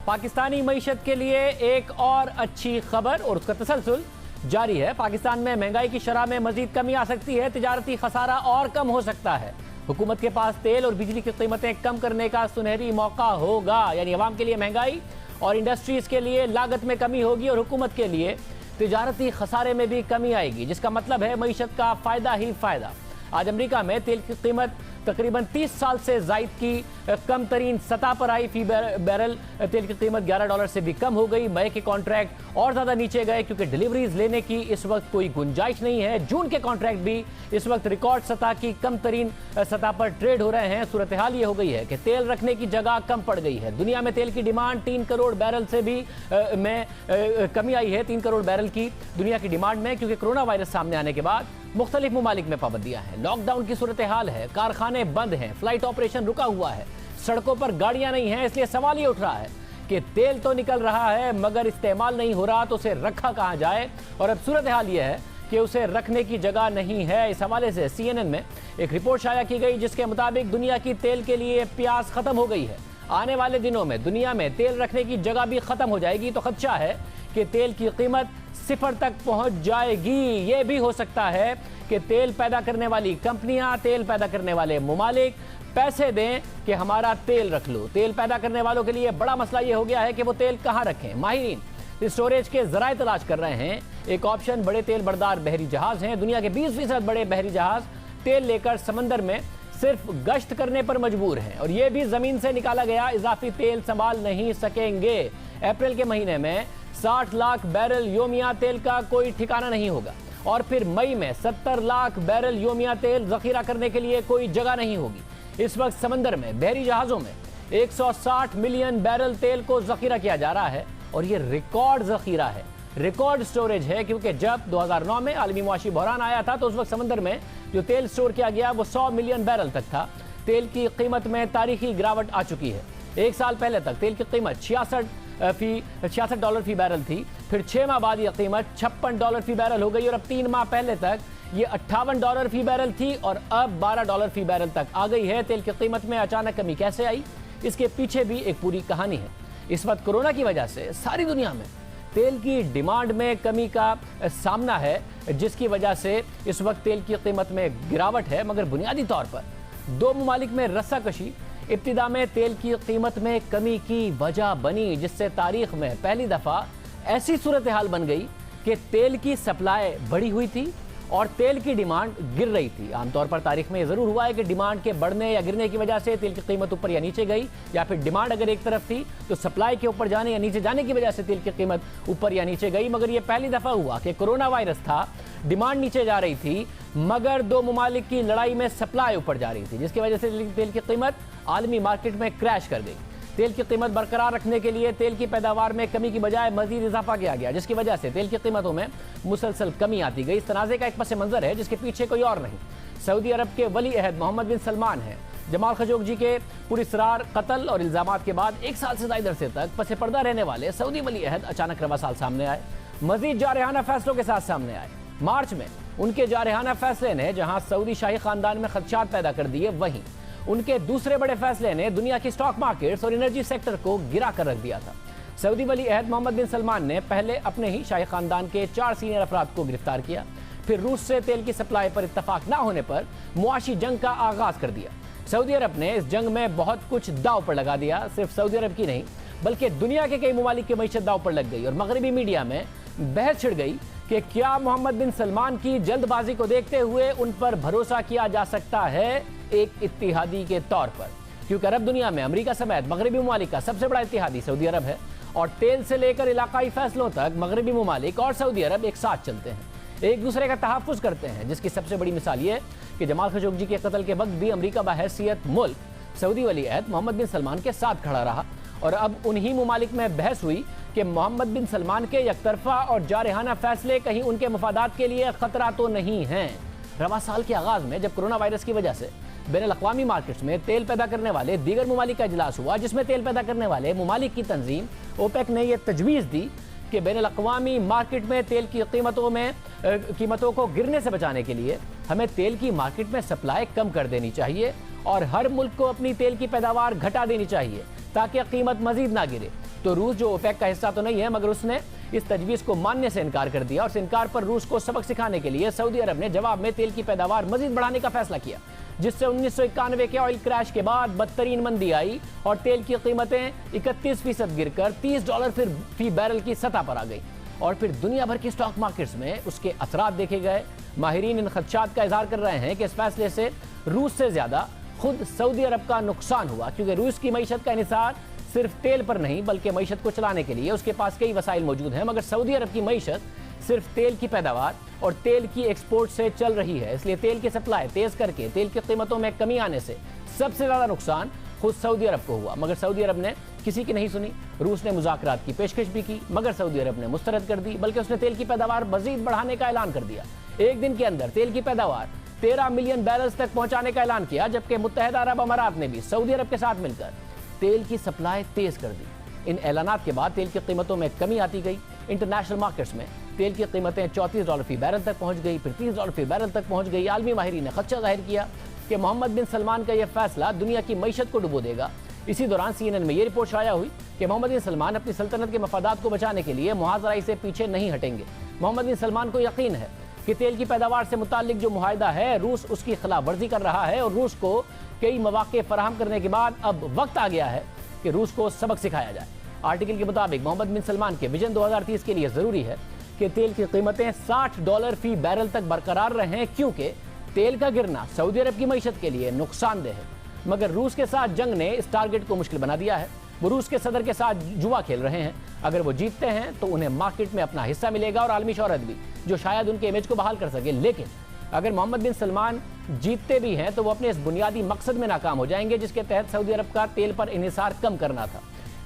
पाकिस्तानी मईशत के लिए एक और अच्छी खबर और उसका तसलसल जारी है। पाकिस्तान में महंगाई की शरह में मजीद कमी आ सकती है, तिजारती खसारा और कम हो सकता है। हुकूमत के पास तेल और बिजली की कीमतें कम करने का सुनहरी मौका होगा, यानी अवाम के लिए महंगाई और इंडस्ट्रीज के लिए लागत में कमी होगी और हुकूमत के लिए तिजारती खसारे में भी कमी आएगी, जिसका मतलब है मईशत का फायदा ही फायदा। आज अमेरिका में तेल की कीमत तकरीबन 30 साल से जायद की कम तरीन सतह पर आई। फी बैरल तेल की कीमत $11 से भी कम हो गई। मई के कॉन्ट्रैक्ट और ज़्यादा नीचे गए क्योंकि डिलीवरीज लेने की इस वक्त कोई गुंजाइश नहीं है। जून के कॉन्ट्रैक्ट भी इस वक्त रिकॉर्ड सतह की कम तरीन सतह पर ट्रेड हो रहे हैं। सूरत हाल ये हो गई है कि तेल रखने की जगह कम पड़ गई है। दुनिया में तेल की डिमांड 3 करोड़ बैरल से भी कमी आई है। 3 करोड़ बैरल की दुनिया की डिमांड में, क्योंकि कोरोना वायरस सामने आने के बाद मुख्तलिफ ममालिक में पाबंदियां हैं, लॉकडाउन की सूरत हाल है, कारखाने बंद हैं, फ्लाइट ऑपरेशन रुका हुआ है, सड़कों पर गाड़ियां नहीं हैं। इसलिए सवाल ये उठ रहा है कि तेल तो निकल रहा है मगर इस्तेमाल नहीं हो रहा, तो उसे रखा कहां जाए। और अब सूरत हाल ये है कि उसे रखने की जगह नहीं है। इस हवाले से CNN में एक रिपोर्ट शाया की गई जिसके मुताबिक दुनिया की तेल के लिए प्यास खत्म हो गई है। आने वाले दिनों में दुनिया में तेल रखने की जगह भी खत्म हो जाएगी, तो खदशा है कि तेल की कीमत सिफर तक पहुंच जाएगी। यह भी हो सकता है कि तेल पैदा करने वाली कंपनियां, तेल पैदा करने वाले मुमालिक पैसे दें कि हमारा तेल रख लो। तेल पैदा करने वालों के लिए बड़ा मसला यह हो गया है कि वो तेल कहां रखें। माहिरीन स्टोरेज के जराए तलाश कर रहे हैं। एक ऑप्शन बड़े तेल बरदार बहरी जहाज हैं। दुनिया के 20% बड़े बहरी जहाज तेल लेकर समंदर में सिर्फ गश्त करने पर मजबूर हैं और यह भी जमीन से निकाला गया इजाफी तेल संभाल नहीं सकेंगे। अप्रैल के महीने में 60 लाख बैरल योमिया तेल का कोई ठिकाना नहीं होगा और फिर मई में 70 लाख बैरल योमिया तेल जखीरा करने के लिए कोई जगह नहीं होगी। इस वक्त समंदर में बहरी जहाजों में 160 मिलियन बैरल तेल को जखीरा किया जा रहा है और यह रिकॉर्ड जखीरा है, रिकॉर्ड स्टोरेज है, क्योंकि जब 2009 में आलमी मुआशी बहरान आया था तो उस वक्त समंदर में जो तेल स्टोर किया गया वो 100 मिलियन बैरल तक था। तेल की कीमत में तारीखी गिरावट आ चुकी है। एक साल पहले तक तेल की कीमत $66 फी बैरल थी, फिर 6 माह बाद यह कीमत $56 फी बैरल हो गई और अब 3 माह पहले तक ये $58 फी बैरल थी और अब $12 फी बैरल तक आ गई है। तेल की कीमत में अचानक कमी कैसे आई, इसके पीछे भी एक पूरी कहानी है। इस वक्त कोरोना की वजह से सारी दुनिया में तेल की डिमांड में कमी का सामना है, जिसकी वजह से इस वक्त तेल की कीमत में गिरावट है। मगर बुनियादी तौर पर दो ममालिक में रस्साकशी इब्तिदा में तेल की कीमत में कमी की वजह बनी, जिससे तारीख में पहली दफा ऐसी सूरत हाल बन गई कि तेल की सप्लाई बढ़ी हुई थी और तेल की डिमांड गिर रही थी। आमतौर पर तारीख में यह जरूर हुआ है कि डिमांड के बढ़ने या गिरने की वजह से तेल की कीमत ऊपर या नीचे गई, या फिर डिमांड अगर एक तरफ थी तो सप्लाई के ऊपर जाने या नीचे जाने की वजह से तेल की कीमत ऊपर या नीचे गई। मगर यह पहली दफा हुआ कि कोरोना वायरस था, डिमांड नीचे जा रही थी मगर दो ममालिक की लड़ाई में सप्लाई ऊपर जा रही थी, जिसकी वजह से तेल की कीमत आलमी मार्केट में क्रैश कर गई। तेल की कीमत बरकरार रखने के लिए तेल की पैदावार में कमी की बजाय मजीद इजाफा किया गया, जिसकी वजह से तेल की कीमतों में मुसलसल कमी आती गई। इस तनाज़े का एक पस मंजर है जिसके पीछे कोई और नहीं, सऊदी अरब के वली अहद मोहम्मद बिन सलमान हैं। जमाल खशोगी के पुरस्रार कत्ल और इल्जामात के बाद 1 साल से ज्यादा अरसे तक पसे पर्दा रहने वाले सऊदी वली अहद अचानक रवा साल सामने आए, मजीद जारहाना फैसलों के साथ सामने आए। मार्च में उनके जारहाना फैसले ने जहां सऊदी शाही खानदान में खदशात पैदा कर दिए, वहीं उनके दूसरे बड़े फैसले ने दुनिया की स्टॉक मार्केट्स और एनर्जी सेक्टर को गिरा कर रख दिया था। सऊदी वली अहद मोहम्मद बिन सलमान ने पहले अपने ही शाही खानदान के 4 सीनियर अफराद को गिरफ्तार किया, फिर रूस से तेल की सप्लाई पर इत्तफाक ना होने पर मुआशी जंग का आगाज कर दिया। सऊदी अरब ने इस जंग में बहुत कुछ दाव पर लगा दिया। सिर्फ सऊदी अरब की नहीं बल्कि दुनिया के कई ममालिक की मईशत दाव पर लग गई और मगरबी मीडिया में बहस छिड़ गई कि क्या मोहम्मद बिन सलमान की जल्दबाजी को देखते हुए उन पर भरोसा किया जा सकता है एक इत्तिहादी के तौर पर, क्योंकि अरब दुनिया में अमेरिका समेत मगरबी ममालिक का सबसे बड़ा इत्तिहादी सऊदी अरब है और तेल से लेकर इलाकाई फैसलों तक मगरबी ममालिक और सऊदी अरब एक साथ चलते हैं, एक दूसरे का तहफ़्फ़ुज़ करते हैं। जिसकी सबसे बड़ी मिसाल ये कि जमाल खशोगी के कत्ल के वक्त भी अमेरिका बहैसियत मुल्क सऊदी वली अहद मोहम्मद बिन सलमान के साथ खड़ा रहा और अब उन्हीं ममालिक में बहस हुई कि मोहम्मद बिन सलमान के एकतरफा और जारहाना फैसले कहीं उनके मफादात के लिए खतरा तो नहीं है। रवा साल के आगाज में जब कोरोना वायरस की वजह से बैनुल अक़वामी मार्केट्स में तेल पैदा करने वाले दीगर ममालिक का इजलास हुआ, जिसमें तेल पैदा करने वाले ममालिक की तंजीम ओपेक ने यह तजवीज़ दी कि बैनुल अक़वामी मार्केट में तेल की कीमतों को गिरने से बचाने के लिए हमें तेल की मार्केट में सप्लाई कम कर देनी चाहिए और हर मुल्क को अपनी तेल की पैदावार घटा देनी चाहिए ताकि कीमत मजीद ना गिरे। तो रूस जो ओपेक का हिस्सा तो नहीं है, मगर उसने इस तजवीज़ को मानने से इनकार कर दिया और इस इनकार पर रूस को सबक सिखाने के लिए सऊदी अरब ने जवाब में तेल की पैदावार मजीद बढ़ाने का फैसला किया, जिससे 1991 के ऑयल क्रैश के बाद बदतरीन मंदी आई और तेल की कीमतें 31% गिरकर $30 फी बैरल की सतह पर आ गई और फिर दुनिया भर की स्टॉक मार्केट्स में उसके असरात देखे गए। माहिरीन इन खदशात का इजहार कर रहे हैं कि इस फैसले से रूस से ज्यादा खुद सऊदी अरब का नुकसान हुआ, क्योंकि रूस की मईशत का इन्हिसार सिर्फ तेल पर नहीं बल्कि मईशत को चलाने के लिए उसके पास कई वसाइल मौजूद हैं, मगर सऊदी अरब की मईशत सिर्फ तेल की पैदावार और तेल की एक्सपोर्ट से चल रही है। इसलिए तेल की सप्लाई तेज करके तेल की कीमतों में कमी आने से सबसे ज्यादा नुकसान खुद सऊदी अरब को हुआ, मगर सऊदी अरब ने किसी की नहीं सुनी। रूस ने मुज़ाकरात की पेशकश भी की, मगर सऊदी अरब ने मुस्तरद कर दी, बल्कि उसने तेल की पैदावार मजीद बढ़ाने का ऐलान कर दिया। एक दिन के अंदर तेल की पैदावार 13 मिलियन बैरल्स तक पहुंचाने का ऐलान किया, जबकि मुत्तहदा अरब अमारात ने भी सऊदी अरब के साथ मिलकर तेल की सप्लाई तेज कर दी। इन ऐलानात के बाद तेल की कीमतों में कमी आती गई। इंटरनेशनल मार्केट्स में तेल की कीमतें $34 फी बैरल तक पहुंच गई, फिर $30 फी बैरल तक पहुंच गई। आलमी माहिरीन ने खदशा जाहिर किया कि मोहम्मद बिन सलमान का यह फैसला दुनिया की मईशत को डुबो देगा। इसी दौरान CNN में यह रिपोर्ट शाया हुई कि मोहम्मद बिन सलमान अपनी सल्तनत के मफादात को बचाने के लिए मुहाजराई से पीछे नहीं हटेंगे। मोहम्मद बिन सलमान को यकीन है कि तेल की पैदावार से मुताल्लिक जो मुआहिदा है रूस उसकी खिलाफ वर्जी कर रहा है और रूस को कई मौके फराहम करने के बाद अब वक्त आ गया है कि रूस को सबक सिखाया जाए। आर्टिकल के मुताबिक मोहम्मद बिन सलमान के विजन 2030 के लिए जरूरी है कि तेल की कीमतें $60 फी बैरल तक बरकरार रहें, क्योंकि तेल का गिरना सऊदी अरब की मईशत के लिए नुकसानदेह है। मगर रूस के साथ जंग ने इस टारगेट को मुश्किल बना दिया है। वो रूस के सदर के साथ जुआ खेल रहे हैं। अगर वो जीतते हैं तो उन्हें मार्केट में अपना हिस्सा मिलेगा और आलमी शोहरत भी, जो शायद उनके इमेज को बहाल कर सके। लेकिन अगर मोहम्मद बिन सलमान जीतते भी हैं तो वो अपने इस बुनियादी मकसद में नाकाम हो जाएंगे, जिसके तहत सऊदी अरब का तेल पर इन्हिसार कम करना था।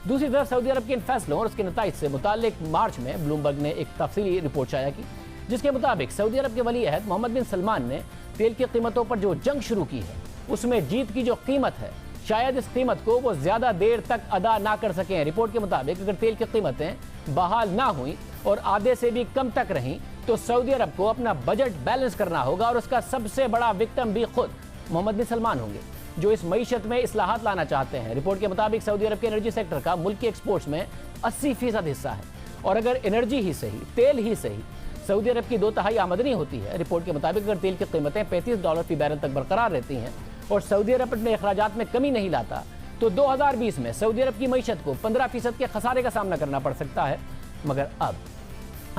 दूसरी तरफ सऊदी अरब के इन फैसलों और उसके नताइज से मुताल्लिक मार्च में ब्लूमबर्ग ने एक तफसीली रिपोर्ट शाया की, जिसके मुताबिक सऊदी अरब के वली अहद मोहम्मद बिन सलमान ने तेल की कीमतों पर जो जंग शुरू की है उसमें जीत की जो कीमत है, शायद इस कीमत को वो ज्यादा देर तक अदा ना कर सकें। रिपोर्ट के मुताबिक अगर तेल की कीमतें बहाल ना हुई और आधे से भी कम तक रहीं तो सऊदी अरब को अपना बजट बैलेंस करना होगा और उसका सबसे बड़ा विक्टिम भी खुद मोहम्मद बिन सलमान होंगे, जो इस मईशत में इस्लाहात लाना चाहते हैं। रिपोर्ट के मुताबिक सऊदी अरब के एनर्जी सेक्टर का मुल्क के एक्सपोर्ट्स में 80% हिस्सा है और अगर एनर्जी ही सही, तेल ही सही, सऊदी अरब की 2/3 आमदनी होती है। रिपोर्ट के मुताबिक अगर तेल की कीमतें $35 फी बैरल तक बरकरार रहती हैं और सऊदी अरब अपने अखराजात में कमी नहीं लाता तो 2020 में सऊदी अरब की मईशत को 15% के खसारे का सामना करना पड़ सकता है। मगर अब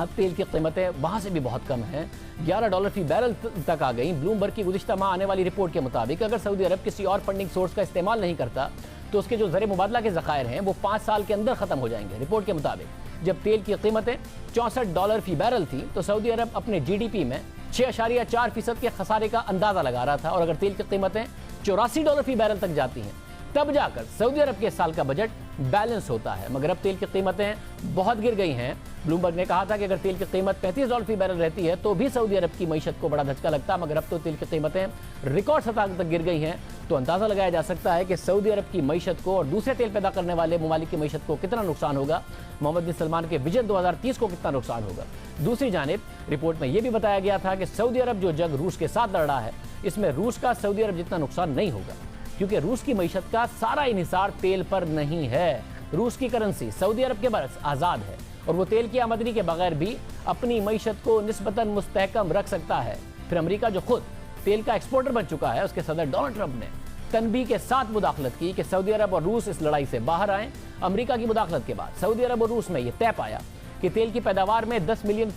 तेल की कीमतें वहाँ से भी बहुत कम हैं, $11 फी बैरल तक आ गई। ब्लूमबर्ग की गुज़िश्ता माह आने वाली रिपोर्ट के मुताबिक अगर सऊदी अरब किसी और फंडिंग सोर्स का इस्तेमाल नहीं करता तो उसके जो ज़र मुबादला के ज़खायर हैं वो 5 साल के अंदर ख़त्म हो जाएंगे। रिपोर्ट के मुताबिक जब तेल की कीमतें $64 फी बैरल थी तो सऊदी अरब अपने GDP में 6.4% के खसारे का अंदाज़ा लगा रहा था और अगर तेल की कीमतें $84 फी बैरल तक जाती हैं तब जाकर सऊदी अरब के साल का बजट बैलेंस होता है। मगर अब तेल की कीमतें बहुत गिर गई हैं। ब्लूमबर्ग ने कहा था कि अगर तेल की कीमत $35 फी बैरल रहती है तो भी सऊदी अरब की मईशत को बड़ा धचका लगता, मगर अब तो तेल की कीमतें रिकॉर्ड सतह तक गिर गई हैं तो अंदाज़ा लगाया जा सकता है कि सऊदी अरब की मईशत को और दूसरे तेल पैदा करने वाले ममालिक की मईशत को कितना नुकसान होगा, मोहम्मद बिन सलमान के विजन 2030 को कितना नुकसान होगा। दूसरी जानिब रिपोर्ट में यह भी बताया गया था कि सऊदी अरब जो जंग रूस के साथ लड़ रहा है इसमें रूस का सऊदी अरब जितना नुकसान नहीं होगा, क्योंकि रूस की मईशत का सारा इन्हिसार तेल पर नहीं है। रूस की करेंसी सऊदी अरब के बरस आज़ाद है और वो तेल की आमदनी के बगैर भी अपनी मईशत को निस्बतन मुस्तहकम रख सकता है। फिर अमेरिका जो खुद तेल का एक्सपोर्टर बन चुका है, उसके सदर डोनाल्ड ट्रंप ने तनबीह के साथ मुदाखलत की कि सऊदी अरब और रूस इस लड़ाई से बाहर आएं। अमेरिका की मुदाखलत के बाद सऊदी अरब और रूस में यह तय पाया कि तेल की पैदावार में 10 मिलियन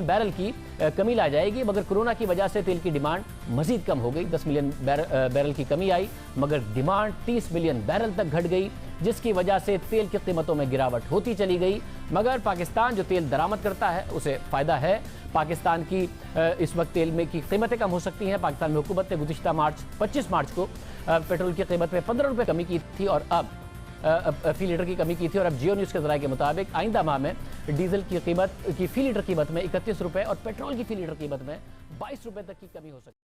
बैरल की कमी ला जाएगी, मगर कोरोना की वजह से तेल की डिमांड मजीद कम हो गई। 10 मिलियन बैरल की कमी आई मगर डिमांड 30 मिलियन बैरल तक घट गई, जिसकी वजह से तेल की कीमतों में गिरावट होती चली गई। मगर पाकिस्तान जो तेल दरामद करता है उसे फ़ायदा है। पाकिस्तान की इस वक्त तेल में की कीमतें कम हो सकती हैं। पाकिस्तान में हुकूमत ने गुज़िश्ता 25 मार्च को पेट्रोल की कीमत में 15 रुपये कमी की थी और अब फी लीटर की कमी की थी और अब जियो न्यूज़ के ज़राए के मुताबिक आइंदा माह में डीजल की कीमत की फी लीटर कीमत में 31 रुपये और पेट्रोल की फी लीटर कीमत में 22 रुपये तक की कमी हो सकती है।